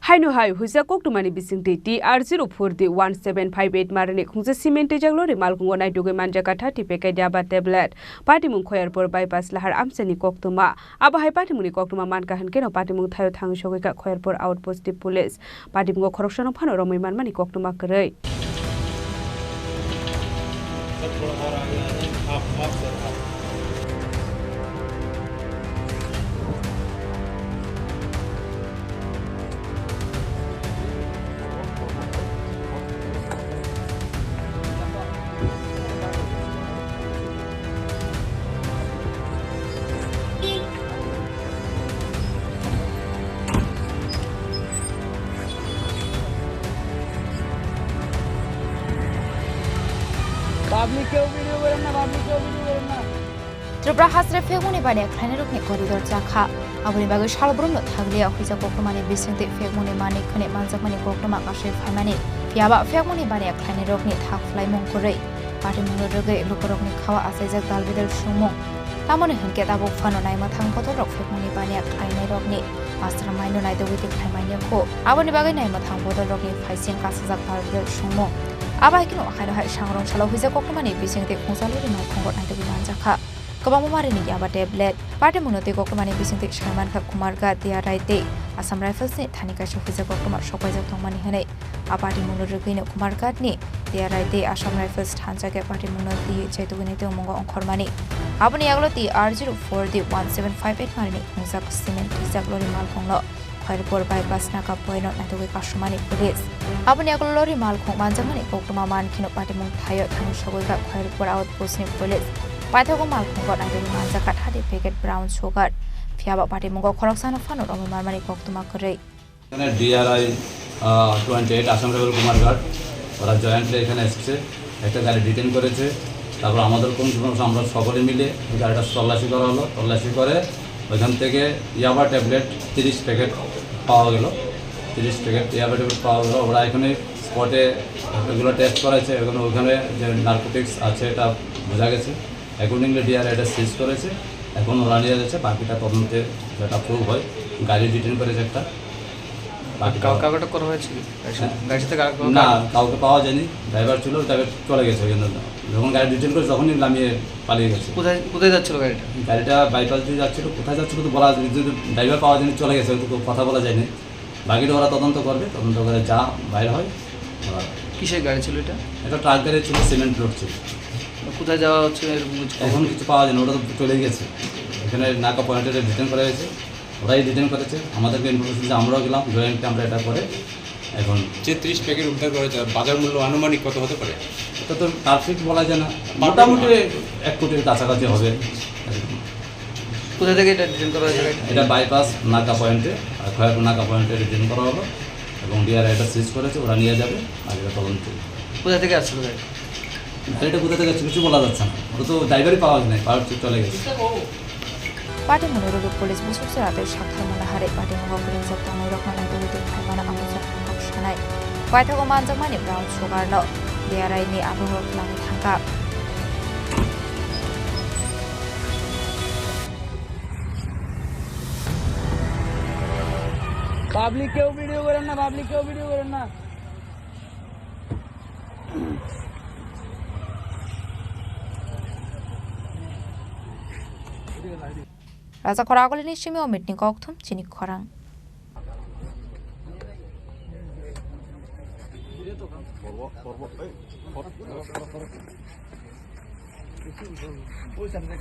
Haino huisa koktumani bisingte TR04D-1758 Marini Khungsa cement jaglori Malkhungo naitugwi Manjakha 30 packet Yaba tablet patimung khoyarpor bypass lahar amsani koktuma abahai patimuni koktuma manka hankeno patimung thayo thang shogika khoyarpor outpost police patimung khorokshano phano romoi manmani koktuma korei Tripura hasre fegmuni bani khane rukni koridor jakha abuni bagai shalbrumno thaglia huisa kokmani bisingte fegmuni mani khane manjakmani kokma kashe phaimani Yaba fegmuni bani khane rukni thakflai mongkorei patimungno rogai lokorokni khawa asaijak dalbidal sumung tamoni hanke tabo phano naima thang potorok fegmuni bani khane rokni mastermaino naitugwi khaimani ko abuni bagai naima thang potorokni phaising kasajak dalbidal sumung abai kino Haino sangrong salo huisa kokmani bisingte Khungsa lori Malkhungo naitugwi Manjakha Kabang Marini Yaba tablet patimungno te kokmani bisingte Manjakha kumarga TR04D Assam Rifles ni thanika huisa kokma sokaijak tongmani hanei apatimungno rogino kumarga ni TR04D Assam Rifles thanjake patimungno ti chaitugini te umongo onkhormani aboni aglo TR04D-1758 Marini Khungsa cement jaglori Malkhungo Khorpor bypass naka poino naitugwi kasumani police aboni aglo lori Malkhung manjamani kokma mankino patimung thayo thang sogoika Khorpor outpost ni police Paithago Malkhungo naitugwi Manjakha 30 packet brown sugar Yaba patimung khoroksano phano romi marmani koktuma korei এখানে DRI 28 Assam level Kumarghat ওরা jointly এখানে এসেছে একটা গাড়ি detain করেছে তারপর আমাদের কোন আমরা সকলে মিলে গাড়িটা তল্লাশি করা হলো তল্লাশি করে ওইখান থেকে ইয়াবা ট্যাবলেট 30 প্যাকেট পাওয়া গেল 30 প্যাকেট ইয়াবা ট্যাবলেট পাওয়া গেল ওরা এখানে স্পটে এগুলো টেস্ট করেছে এবং ওখানে যে নার্কোটিক্স আছে এটা বোঝা গেছে অ্যাকর্ডিংলি ডিআর এটা সিজ করেছে এখন ওরা নিয়ে যাচ্ছে বাকিটা তদন্তে যেটা প্রুভ হয় গাড়ি ডিটেন করেছে একটা কাউকে করা হয়েছে গাড়ি সাথে না কাউকে পাওয়া যায়নি ড্রাইভার ছিল ড্রাইভার চলে গেছে কিন্তু যখন গাড়ি ডিটেন করে তখনই নামিয়ে পালিয়ে গেছে কোথায় যাচ্ছিল গাড়িটা বাইপাস দিয়ে যাচ্ছিল কোথায় যাচ্ছিল তো বলা যদি ড্রাইভার পাওয়া যায়নি চলে গেছে তো কথা বলা যায়নি বাকিটা ওরা তদন্ত করবে তদন্ত করে যা বাইর হয় কিসের গাড়ি ছিল এটা ট্রাক গাড়ি ছিল সিমেন্ট রোড ছিল কোথায় যাওয়া হচ্ছে এখন কিছু পাওয়া যায়নি ওটা তো চলে গেছে এখানে নাকা পয়েন্টে ডিটেন করা হয়েছে ওরাই ডিটেন করেছে আমাদেরকে ইনফরমেশন যে আমরাও গেলাম জয়েন্টে আমরা এটা করে এখন যে 30 প্যাকেট উদ্ধার করেছে বাজার মূল্য আনুমানিক কত হতে পারে এটা তো পারফেক্ট বলা যায় না মোটামুটি 1 কোটির কাছাকাছি হবে কোথা থেকে এটা ডিটেন করা হয়েছে এটা বাইপাস নাকা পয়েন্টে আর খয়ারপুর নাকা পয়েন্টে ডিটেন করা হলো এবং ডিআর এটা সিজ করেছে ওরা নিয়ে যাবে আর এটা তদন্ত কোথা থেকে আসছিল গাড়িটা কোথা থেকে কিছু বলা যাচ্ছে না ওটা তো ড্রাইভারই পাওয়া যায় না পাওয়ার চলে গেছে patimungno rogo police busukse rate shakthamana hare patimungno police tanai rokna naitugwi khaimana amujak khoksanai Paithago manjakmani brown sugar no DRI ni aboro klami thangka public কেউ ভিডিও করেন না Raja Khorang ni shimi o meeting kokthum Chini Khorang ওই সামনে